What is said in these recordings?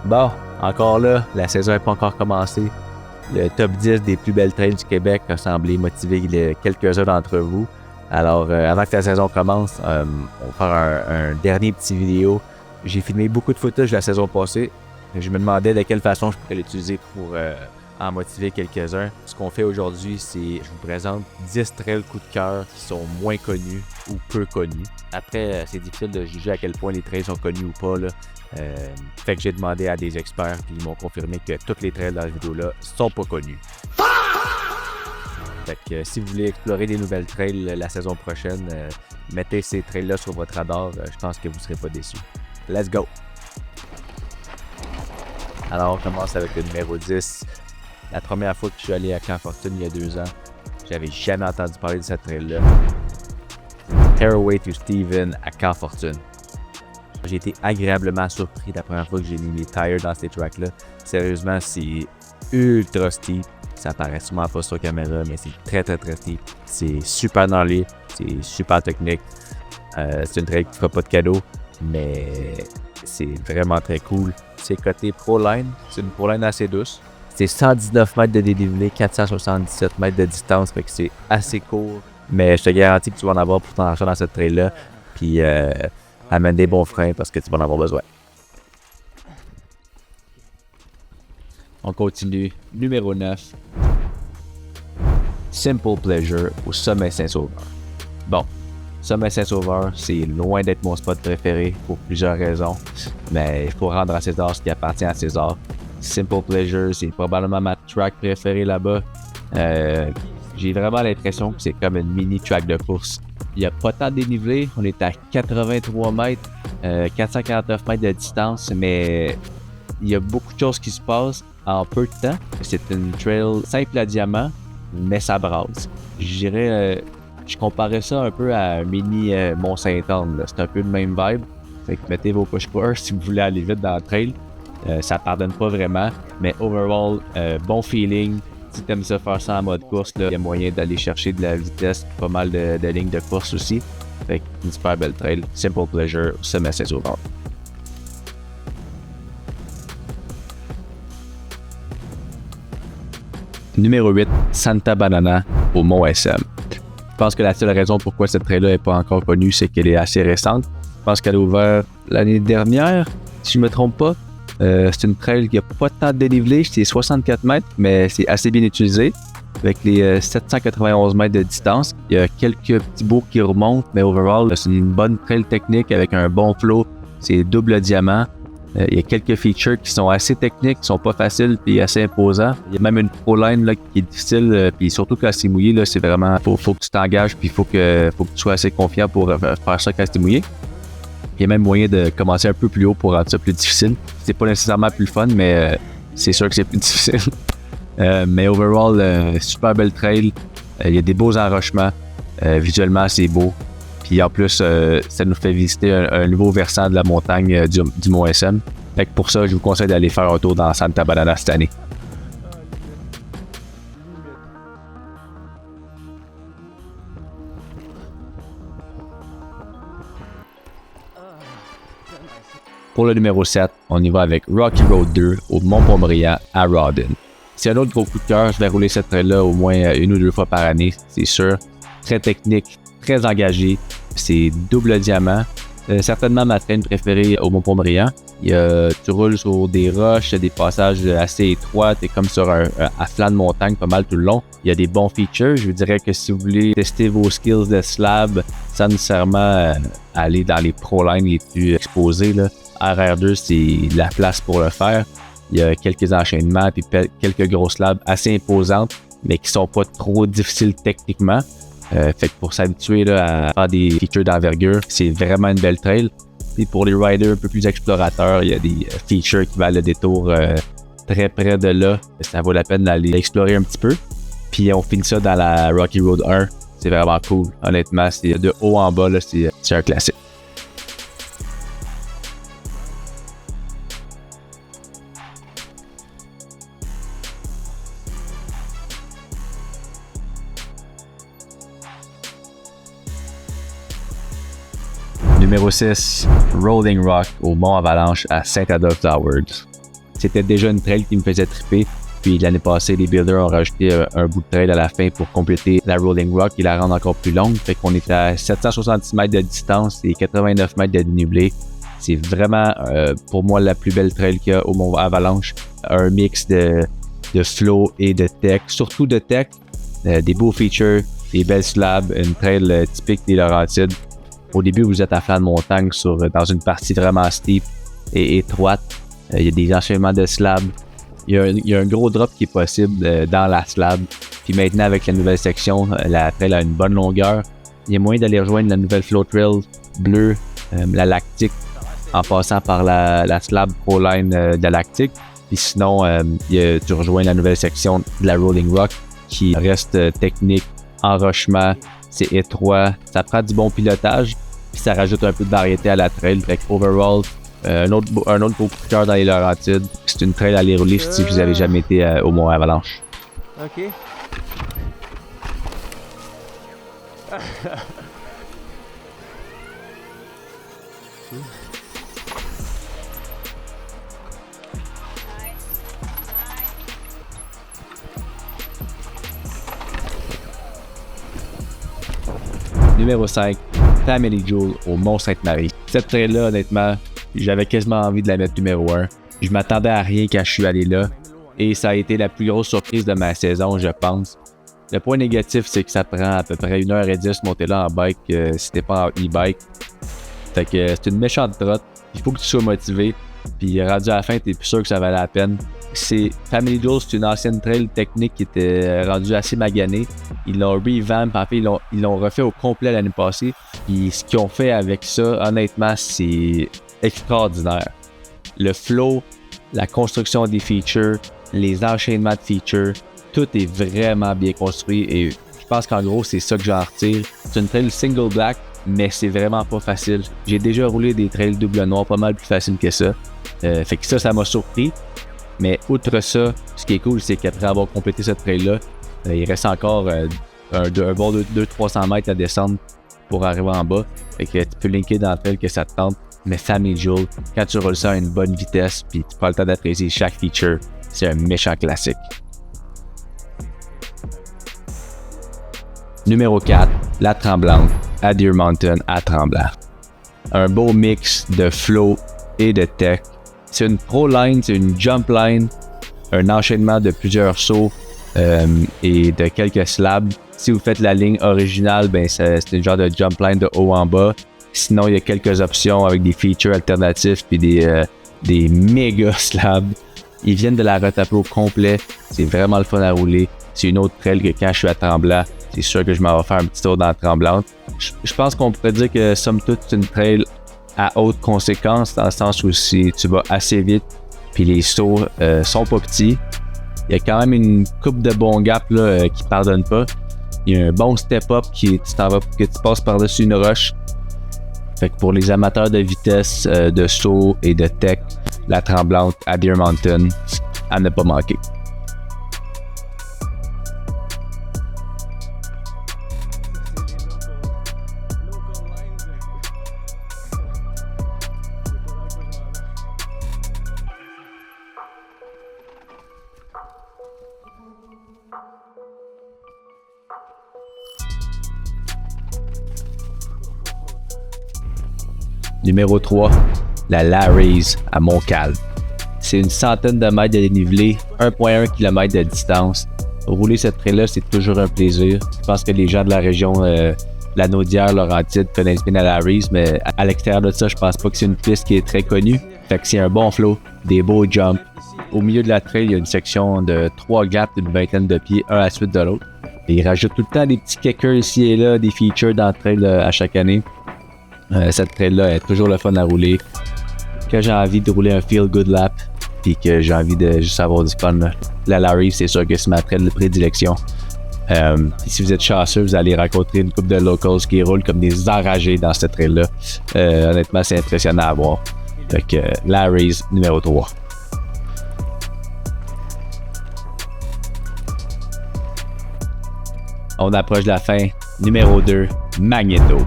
Bon, encore là, la saison n'est pas encore commencée. Le top 10 des plus belles trails du Québec a semblé motiver quelques-uns d'entre vous. Alors, avant que la saison commence, on va faire un dernier petit vidéo. J'ai filmé beaucoup de footage de la saison passée. Je me demandais de quelle façon je pourrais l'utiliser pour en motiver quelques-uns. Ce qu'on fait aujourd'hui, c'est je vous présente 10 trails coup de cœur qui sont moins connus ou peu connus. Après, c'est difficile de juger à quel point les trails sont connus ou pas, là. Fait que j'ai demandé à des experts puis ils m'ont confirmé que toutes les trails dans cette vidéo-là sont pas connus. Fait que si vous voulez explorer des nouvelles trails la saison prochaine, mettez ces trails-là sur votre radar, je pense que vous ne serez pas déçus. Let's go! Alors on commence avec le numéro 10. La première fois que je suis allé à Camp Fortune il y a 2 ans, j'avais jamais entendu parler de cette trail-là. Tearaway to Steven à Camp Fortune. J'ai été agréablement surpris la première fois que j'ai mis mes tires dans ces tracks-là. Sérieusement, c'est ultra steep. Ça paraît sûrement pas sur caméra, mais c'est très steep. C'est super gnarly, c'est super technique. C'est une trail qui ne fera pas de cadeau, mais c'est vraiment très cool. C'est côté ProLine, c'est une ProLine assez douce. C'est 119 mètres de dénivelé, 477 mètres de distance, fait que c'est assez court. Mais je te garantis que tu vas en avoir pour ton argent dans cette trail-là. Puis amène des bons freins parce que tu vas en avoir besoin. On continue. Numéro 9. Simple Pleasure au Sommet Saint-Sauveur. Bon, Sommet Saint-Sauveur, c'est loin d'être mon spot préféré pour plusieurs raisons. Mais il faut rendre à César ce qui appartient à César. Simple Pleasure, c'est probablement ma track préférée là-bas. J'ai vraiment l'impression que c'est comme une mini track de course. Il n'y a pas tant de dénivelé, on est à 83 mètres, 449 mètres de distance, mais il y a beaucoup de choses qui se passent en peu de temps. C'est une trail simple à diamant, mais ça brasse. Je dirais, je comparais ça un peu à un mini Mont-Saint-Anne. C'est un peu le même vibe. Fait que mettez vos push-push si vous voulez aller vite dans la trail. Ça pardonne pas vraiment, mais overall, bon feeling. Si t'aimes ça faire ça en mode course, il y a moyen d'aller chercher de la vitesse, pas mal de lignes de course aussi. Fait une super belle trail, Simple Pleasure, Sommet Saint-Sauveur. Numéro 8, Santa Banana au Mont SM. Je pense que la seule raison pourquoi cette trail-là n'est pas encore connue, c'est qu'elle est assez récente. Je pense qu'elle a ouvert l'année dernière, si je ne me trompe pas. C'est une trail qui n'a pas tant de dénivelé, c'est 64 mètres, mais c'est assez bien utilisé. Avec les 791 mètres de distance, il y a quelques petits bouts qui remontent, mais overall, c'est une bonne trail technique avec un bon flow. C'est double diamant. Il y a quelques features qui sont assez techniques, qui sont pas faciles et assez imposants. Il y a même une ProLine là, qui est difficile, puis surtout quand c'est mouillé, là, c'est vraiment faut que tu t'engages, puis faut que tu sois assez confiant pour faire ça quand c'est mouillé. Il y a même moyen de commencer un peu plus haut pour rendre ça plus difficile. C'est pas nécessairement plus fun, mais c'est sûr que c'est plus difficile. Mais overall, super belle trail. Il y a des beaux enrochements. Visuellement, c'est beau. Puis en plus, ça nous fait visiter un nouveau versant de la montagne du Mont SM. Fait que pour ça, je vous conseille d'aller faire un tour dans Santa Banana cette année. Pour le numéro 7, on y va avec Rocky Road 2 au Mont-Pomeryan à Rawdon. C'est un autre gros coup de cœur, je vais rouler cette trail-là au moins 1 ou 2 fois par année, c'est sûr. Très technique, très engagé, c'est double diamant. Certainement ma traîne préférée au Mont-Pomeryan. Tu roules sur des roches, des passages assez étroits, t'es comme sur à flanc de montagne pas mal tout le long. Il y a des bons features, je vous dirais que si vous voulez tester vos skills de slab sans nécessairement aller dans les ProLine les plus exposés, là, RR2, c'est la place pour le faire. Il y a quelques enchaînements et quelques grosses slabs assez imposantes, mais qui sont pas trop difficiles techniquement. Fait que pour s'habituer là, à faire des features d'envergure, c'est vraiment une belle trail. Et pour les riders un peu plus explorateurs, il y a des features qui valent le détour très près de là. Ça vaut la peine d'aller explorer un petit peu. Puis on finit ça dans la Rocky Road 1. C'est vraiment cool. Honnêtement, c'est de haut en bas, là, c'est un classique. Numéro 6, Rolling Rock au Mont Avalanche à Saint-Adolphe d'Howard. c'était déjà une trail qui me faisait triper. Puis l'année passée, les builders ont rajouté un bout de trail à la fin pour compléter la Rolling Rock et la rendre encore plus longue. Fait qu'on est à 766 mètres de distance et 89 mètres de dénivelé. C'est vraiment, pour moi, la plus belle trail qu'il y a au Mont Avalanche. Un mix de flow et de tech, surtout de tech, des beaux features, des belles slabs, une trail typique des Laurentides. Au début, vous êtes à flanc de montagne dans une partie vraiment steep et étroite. Il y a des enchaînements de slabs. Il y a un gros drop qui est possible dans la slab. Puis maintenant, avec la nouvelle section, la trail a une bonne longueur. Il y a moyen d'aller rejoindre la nouvelle Flow Trail bleue, la Lactique, en passant par la slab Proline de Lactique. Puis sinon, tu rejoins la nouvelle section de la Rolling Rock qui reste technique, enrochement, c'est étroit, ça prend du bon pilotage. Puis ça rajoute un peu de variété à la trail. Fait que overall, un autre beau coup de cœur dans les Laurentides. C'est une trail à aller rouler si vous n'avez jamais été au Mont Avalanche. OK. Numéro 5, Family Jewel au Mont-Sainte-Marie. Cette trail-là, honnêtement, j'avais quasiment envie de la mettre numéro 1. Je m'attendais à rien quand je suis allé là. Et ça a été la plus grosse surprise de ma saison, je pense. Le point négatif, c'est que ça prend à peu près 1h10 monter là en bike si t'es pas en e-bike. Fait que c'est une méchante trotte. Il faut que tu sois motivé. Puis rendu à la fin, t'es plus sûr que ça valait la peine. Family Jewel, c'est une ancienne trail technique qui était rendue assez maganée. Ils l'ont revamp, en fait, ils l'ont refait au complet l'année passée. Puis ce qu'ils ont fait avec ça, honnêtement, c'est extraordinaire. Le flow, la construction des features, les enchaînements de features, tout est vraiment bien construit et je pense qu'en gros, c'est ça que j'en retire. C'est une trail single black, mais c'est vraiment pas facile. J'ai déjà roulé des trails double noir pas mal plus facile que ça. Fait que ça m'a surpris. Mais outre ça, ce qui est cool, c'est qu'après avoir complété cette trail-là, il reste encore un bon 200-300 mètres à descendre pour arriver en bas. Fait que tu peux linker dans la trail que ça te tente. Mais Family Jewel, quand tu roules ça à une bonne vitesse puis tu prends le temps d'apprécier chaque feature, c'est un méchant classique. Numéro 4, la Tremblante, à Deer Mountain à Tremblant. Un beau mix de flow et de tech. C'est une pro line, c'est une jump line, un enchaînement de plusieurs sauts et de quelques slabs. Si vous faites la ligne originale, ben c'est une genre de jump line de haut en bas. Sinon, il y a quelques options avec des features alternatifs puis des méga slabs. Ils viennent de la retaper au complet. C'est vraiment le fun à rouler. C'est une autre trail que quand je suis à Tremblant, c'est sûr que je m'en vais faire un petit tour dans la Tremblante. Je pense qu'on pourrait dire que somme toute, c'est une trail à haute conséquence dans le sens où si tu vas assez vite puis les sauts sont pas petits. Il y a quand même une coupe de bons gaps là, qui pardonne pas. Il y a un bon step-up que tu passes par-dessus une roche. Fait que pour les amateurs de vitesse, de saut et de tech, la Tremblante à Deer Mountain, à ne pas manquer. Numéro 3, la Larry's à Montcalm. C'est une centaine de mètres de dénivelé, 1,1 km de distance. Rouler cette trail-là, c'est toujours un plaisir. Je pense que les gens de la région la Naudière, Laurentide connaissent bien la Larry's, mais à l'extérieur de ça, je pense pas que c'est une piste qui est très connue. Fait que c'est un bon flow, des beaux jumps. Au milieu de la trail, il y a une section de 3 gaps d'une vingtaine de pieds, un à la suite de l'autre. Et ils rajoutent tout le temps des petits kickers ici et là, des features dans la trail à chaque année. Cette trail-là est toujours le fun à rouler. Quand j'ai envie de rouler un feel good lap, puis que j'ai envie de juste avoir du fun, la Larry's, c'est sûr que c'est ma trail de prédilection. Si vous êtes chanceux, vous allez rencontrer une couple de locals qui roulent comme des enragés dans cette trail-là. Honnêtement, c'est impressionnant à voir. Fait que Larry's numéro 3. On approche de la fin. Numéro 2, Magneto,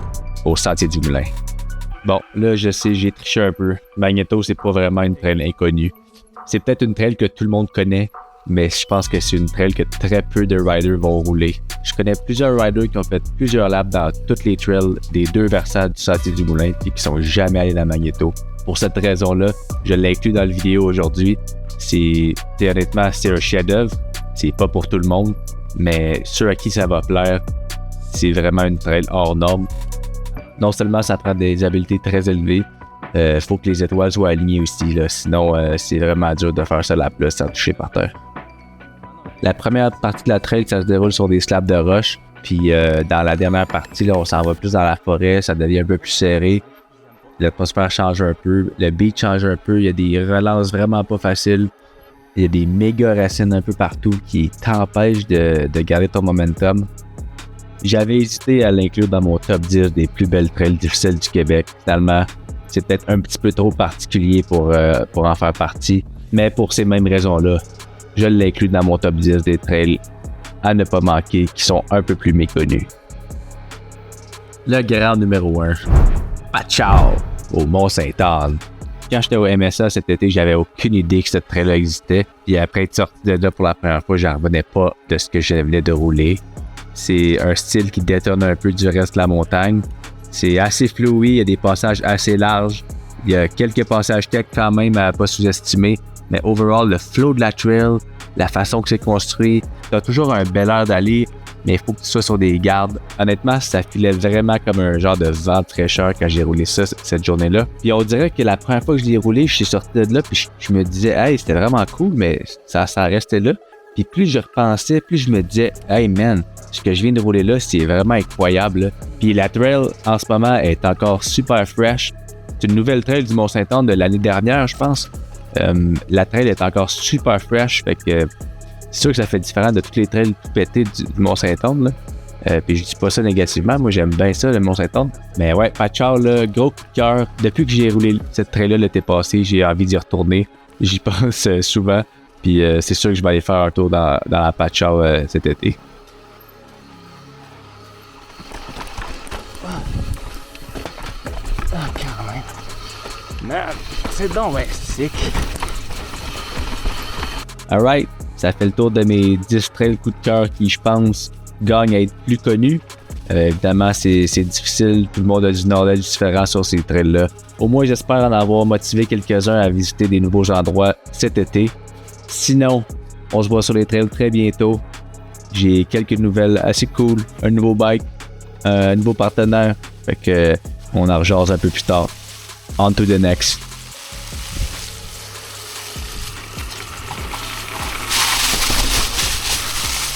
au Sentier du Moulin. Bon, là, je sais, j'ai triché un peu. Magneto, c'est pas vraiment une trail inconnue. C'est peut-être une trail que tout le monde connaît, mais je pense que c'est une trail que très peu de riders vont rouler. Je connais plusieurs riders qui ont fait plusieurs laps dans toutes les trails des deux versants du Sentier du Moulin et qui sont jamais allés dans Magnéto. Pour cette raison-là, je l'ai inclus dans la vidéo aujourd'hui. Honnêtement, c'est un chef-d'œuvre. C'est pas pour tout le monde, mais ceux à qui ça va plaire, c'est vraiment une trail hors norme. Non seulement ça prend des habiletés très élevées, faut que les étoiles soient alignées aussi, là, sinon c'est vraiment dur de faire ce lap-là sans toucher par terre. La première partie de la trail, ça se déroule sur des slabs de roche, puis dans la dernière partie, là, on s'en va plus dans la forêt, ça devient un peu plus serré, l'atmosphère change un peu, le beat change un peu, il y a des relances vraiment pas faciles, il y a des méga racines un peu partout qui t'empêchent de garder ton momentum. J'avais hésité à l'inclure dans mon top 10 des plus belles trails difficiles du Québec. Finalement, c'est peut-être un petit peu trop particulier pour en faire partie, mais pour ces mêmes raisons-là, je l'inclus dans mon top 10 des trails à ne pas manquer qui sont un peu plus méconnus. Le grand numéro 1, Pachao, au Mont-Sainte-Anne. Quand j'étais au MSA cet été, j'avais aucune idée que cette trail-là existait. Puis après être sorti de là pour la première fois, j'en revenais pas de ce que je venais de rouler. C'est un style qui détonne un peu du reste de la montagne. C'est assez fluide, il y a des passages assez larges. Il y a quelques passages tech quand même à pas sous-estimer. Mais overall, le flow de la trail, la façon que c'est construit, t'as toujours un bel air d'aller, mais il faut que tu sois sur des gardes. Honnêtement, ça filait vraiment comme un genre de vent de fraîcheur quand j'ai roulé ça cette journée-là. Puis on dirait que la première fois que je l'ai roulé, je suis sorti de là, puis je me disais, hey, c'était vraiment cool, mais ça restait là. Puis plus je repensais, plus je me disais, hey man, ce que je viens de rouler là, c'est vraiment incroyable, là. Puis la trail, en ce moment, est encore super fresh. C'est une nouvelle trail du Mont-Sainte-Anne de l'année dernière, je pense. La trail est encore super fresh, fait que c'est sûr que ça fait différent de toutes les trails tout pétées du Mont-Sainte-Anne, là. Puis je dis pas ça négativement, moi j'aime bien ça, le Mont-Sainte-Anne. Mais ouais, Pachao, là, gros coup de cœur. Depuis que j'ai roulé cette trail-là l'été passé, j'ai envie d'y retourner. J'y pense souvent. Puis c'est sûr que je vais aller faire un tour dans la Pachao cet été. Ah, quand même. Man, c'est donc ben sick. Alright, ça fait le tour de mes 10 trails coup de cœur qui, je pense, gagnent à être plus connus. Évidemment, c'est difficile, tout le monde a du knowledge différent sur ces trails-là. Au moins, j'espère en avoir motivé quelques-uns à visiter des nouveaux endroits cet été. Sinon, on se voit sur les trails très bientôt. J'ai quelques nouvelles assez cool, un nouveau bike, un nouveau partenaire. Fait que on en rejase un peu plus tard. On to the next.